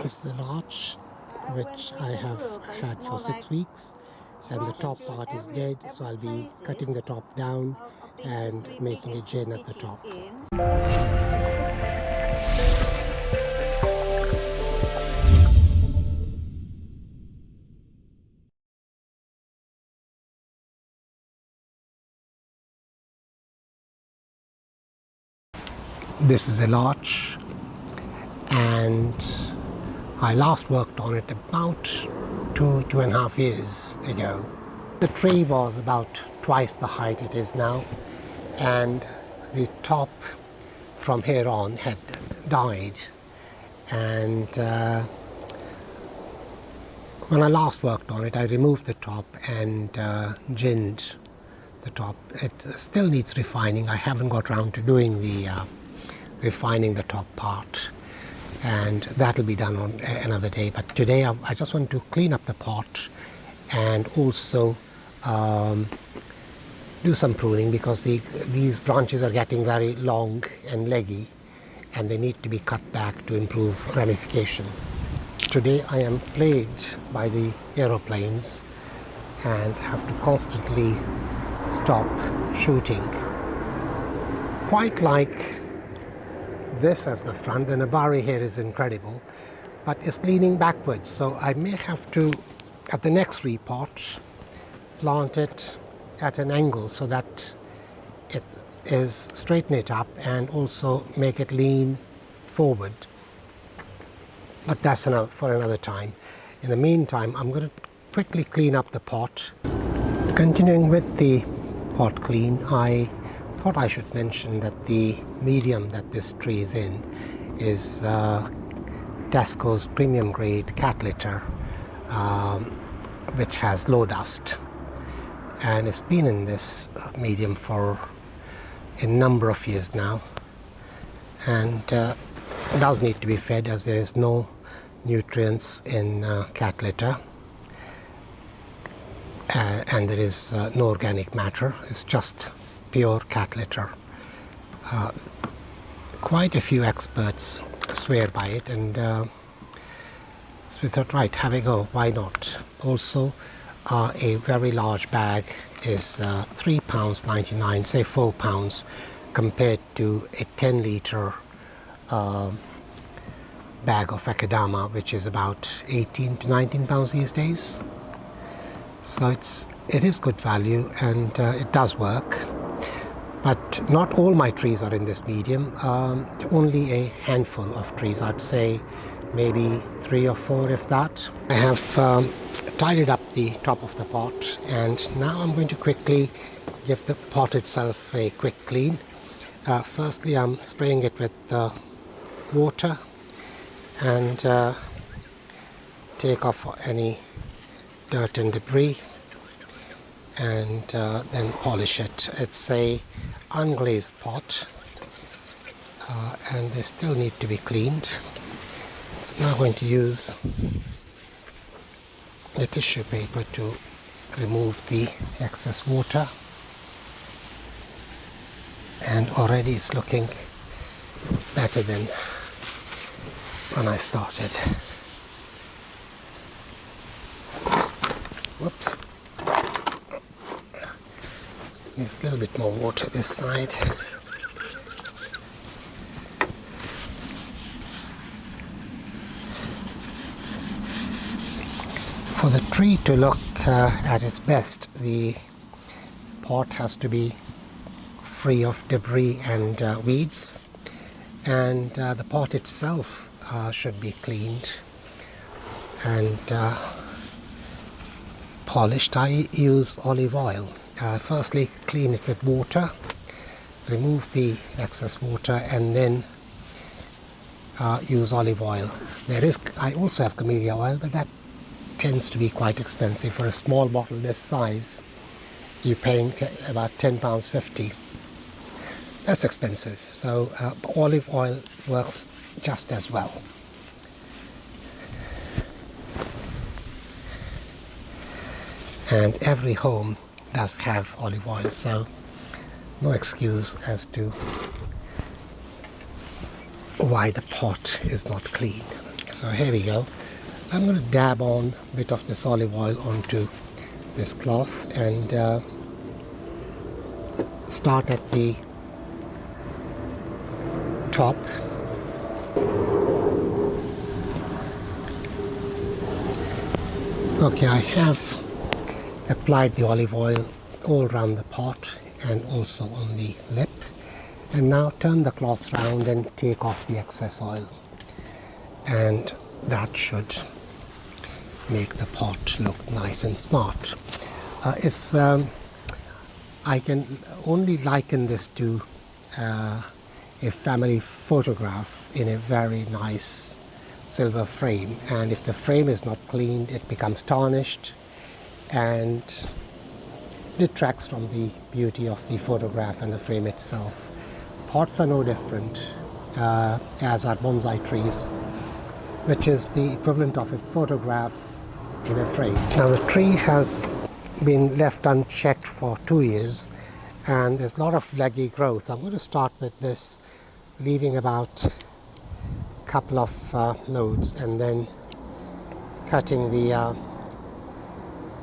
is the larch, which I have had for 6 weeks, and the top part is dead, so I'll be cutting the top down and making a gin at the top. This is a larch, and I last worked on it about 2.5 years ago. The tree was about twice the height it is now, and the top from here on had died, and when I last worked on it I removed the top and ginned the top. It still needs refining. I haven't got around to doing the refining the top part, and that'll be done on another day. But today I just want to clean up the pot and also do some pruning, because these branches are getting very long and leggy and they need to be cut back to improve ramification. Today I am plagued by the aeroplanes and have to constantly stop shooting. Quite like this as the front. The Nabari here is incredible, but it's leaning backwards, so I may have to, at the next repot, plant it at an angle so that it is straighten it up and also make it lean forward. But that's for another time. In the meantime, I'm going to quickly clean up the pot. Continuing with the pot clean, I thought I should mention that the medium that this tree is in is Tesco's premium grade cat litter, which has low dust, and it's been in this medium for a number of years now, and it does need to be fed, as there is no nutrients in cat litter, and there is no organic matter. It's just pure cat litter. Quite a few experts swear by it, and so we thought, right, have a go, why not? Also, a very large bag is £3.99, say £4, compared to a 10-litre bag of Akadama, which is about 18 to 19 pounds these days. So it is good value, and it does work. But not all my trees are in this medium, only a handful of trees, I'd say maybe 3 or 4 if that. I have tidied up the top of the pot, and now I'm going to quickly give the pot itself a quick clean. Firstly, I'm spraying it with water and take off any dirt and debris, and then polish it. It's a unglazed pot, and they still need to be cleaned. So I'm now going to use the tissue paper to remove the excess water, and already it's looking better than when I started. Whoops. There's a little bit more water this side. For the tree to look at its best, the pot has to be free of debris and weeds, and the pot itself should be cleaned and polished. I use olive oil. Firstly, clean it with water, remove the excess water, and then use olive oil. I also have camellia oil, but that tends to be quite expensive. For a small bottle this size, you're paying about £10.50. That's expensive, so olive oil works just as well. And every home does have olive oil, so no excuse as to why the pot is not clean. So here we go. I'm going to dab on a bit of this olive oil onto this cloth and start at the top. Okay, I have applied the olive oil all around the pot and also on the lip, and now turn the cloth round and take off the excess oil, and that should make the pot look nice and smart. I can only liken this to a family photograph in a very nice silver frame, and if the frame is not cleaned, it becomes tarnished and detracts from the beauty of the photograph and the frame itself. Pots are no different, as are bonsai trees, which is the equivalent of a photograph in a frame. Now the tree has been left unchecked for 2 years and there's a lot of leggy growth. I'm going to start with this, leaving about a couple of nodes and then cutting the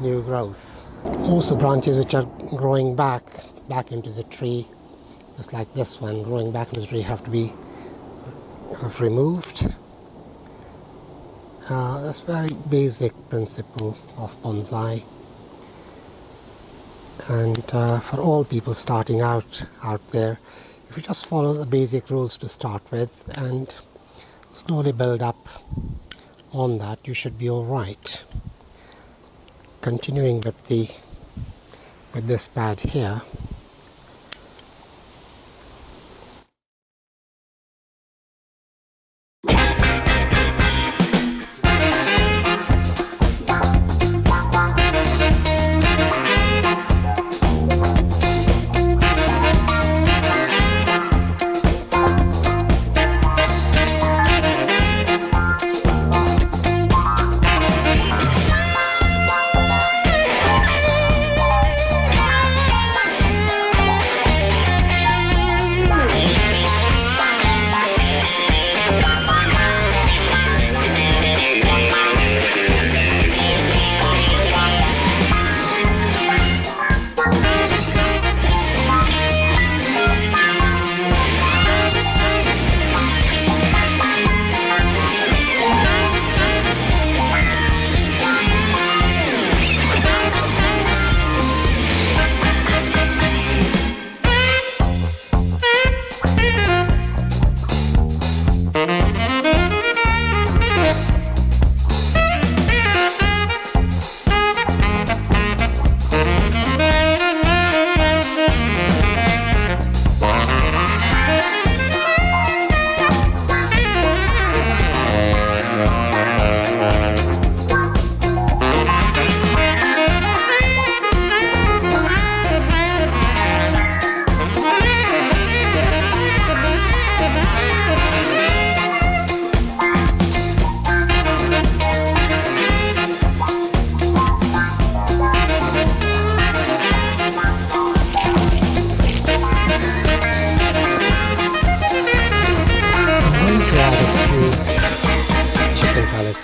new growth. Also branches which are growing back into the tree, just like this one growing back into the tree, have to be sort of removed. That's a very basic principle of bonsai, and for all people starting out there, if you just follow the basic rules to start with and slowly build up on that, you should be all right. Continuing with this pad here,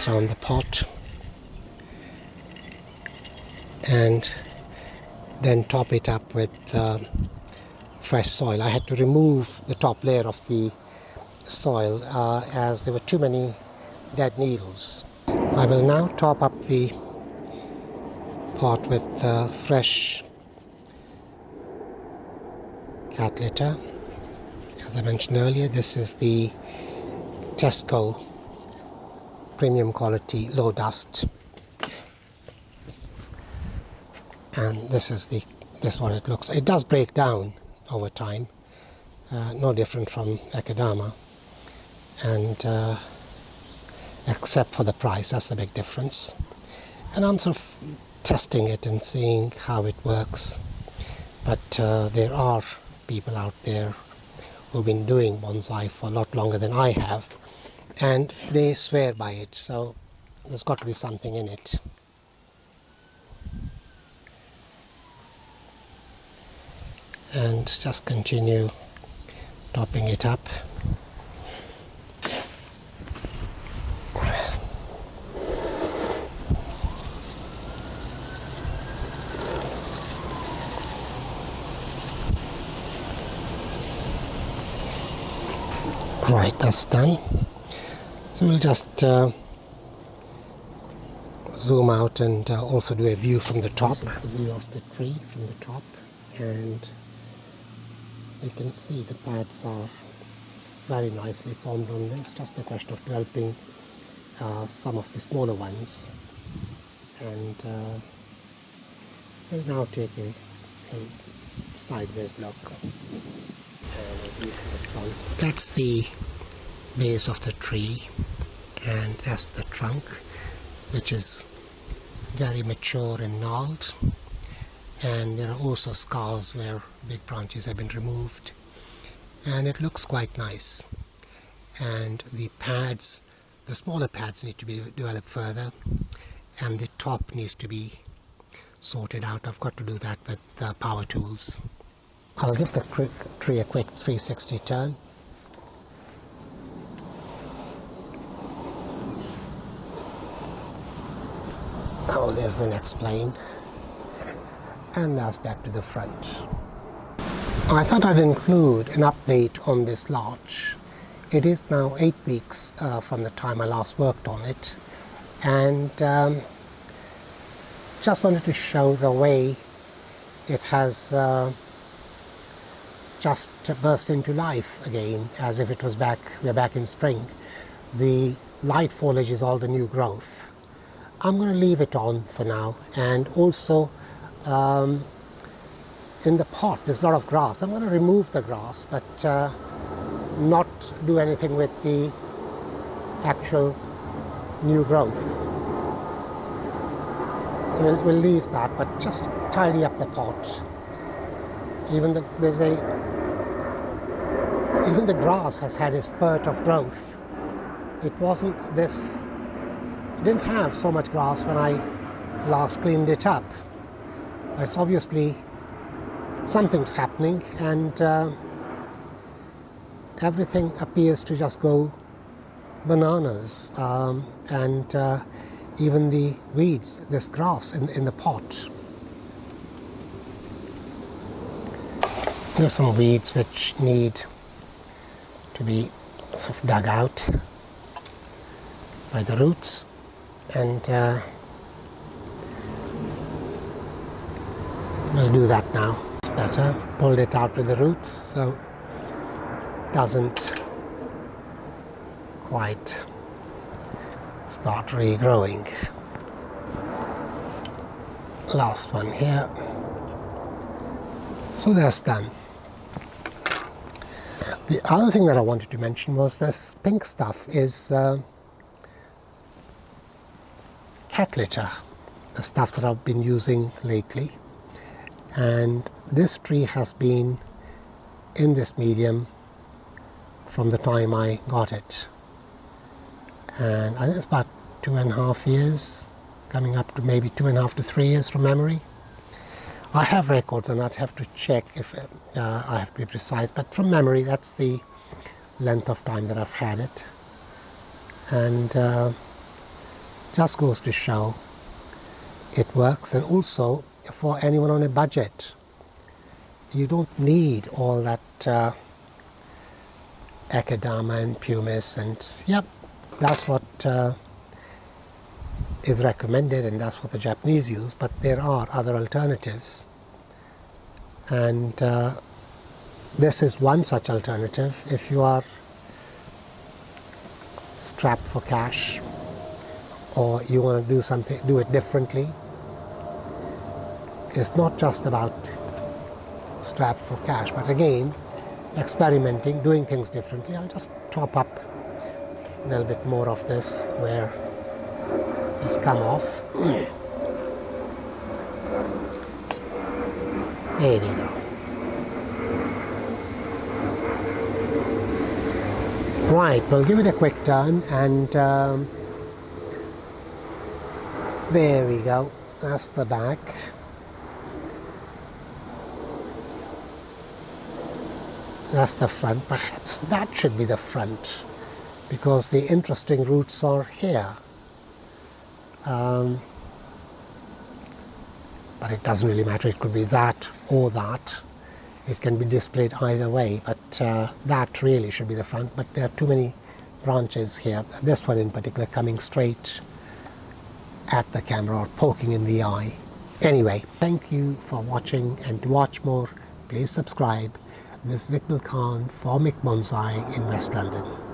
around the pot and then top it up with fresh soil. I had to remove the top layer of the soil as there were too many dead needles. I will now top up the pot with fresh cat litter. As I mentioned earlier, this is the Tesco premium quality low dust, and this is what it looks. It does break down over time, no different from Akadama, and except for the price, that's the big difference. And I'm sort of testing it and seeing how it works, but there are people out there who've been doing bonsai for a lot longer than I have, and they swear by it, so there's got to be something in it. And just continue topping it up. Right, that's done. So we'll just zoom out and also do a view from the top. This is the view of the tree from the top, and you can see the pads are very nicely formed on this. Just a question of developing some of the smaller ones. And we'll now take a sideways look and a view from the front. That's the base of the tree, and that's the trunk, which is very mature and gnarled, and there are also scars where big branches have been removed, and it looks quite nice. And the pads, the smaller pads, need to be developed further, and the top needs to be sorted out. I've got to do that with power tools. I'll give the tree a quick 360 turn. Oh, there's the next plane, and that's back to the front. I thought I'd include an update on this larch. It is now 8 weeks from the time I last worked on it, and just wanted to show the way it has just burst into life again, as if it was we're back in spring. The light foliage is all the new growth. I'm going to leave it on for now, and also in the pot there's a lot of grass. I'm going to remove the grass, but not do anything with the actual new growth. So we'll leave that, but just tidy up the pot. Even the grass has had a spurt of growth. It didn't have so much grass when I last cleaned it up. It's obviously something's happening, and everything appears to just go bananas, and even the weeds, this grass in the pot. There's some weeds which need to be sort of dug out by the roots, and so we'll do that now. It's better. Pulled it out with the roots, so it doesn't quite start regrowing. Last one here. So that's done. The other thing that I wanted to mention was this pink stuff is cat litter, the stuff that I've been using lately. And this tree has been in this medium from the time I got it. And I think it's about 2.5 years, coming up to maybe 2.5 to 3 years from memory. I have records and I'd have to check if I have to be precise, but from memory that's the length of time that I've had it. And just goes to show it works. And also, for anyone on a budget, you don't need all that Echidama and pumice, and yep, that's what is recommended, and that's what the Japanese use, but there are other alternatives, and this is one such alternative. If you are strapped for cash, or you want to do it differently, it's not just about strapped for cash, but again, experimenting, doing things differently. I'll just top up a little bit more of this where it's come off. There we go. Right, we'll give it a quick turn, and there we go. That's the back. That's the front. Perhaps that should be the front, because the interesting roots are here. But it doesn't really matter. It could be that or that. It can be displayed either way, but that really should be the front. But there are too many branches here. This one in particular coming straight at the camera or poking in the eye. Anyway, thank you for watching, and to watch more, please subscribe. This is Iqbal Khan for mikbonsai in West London.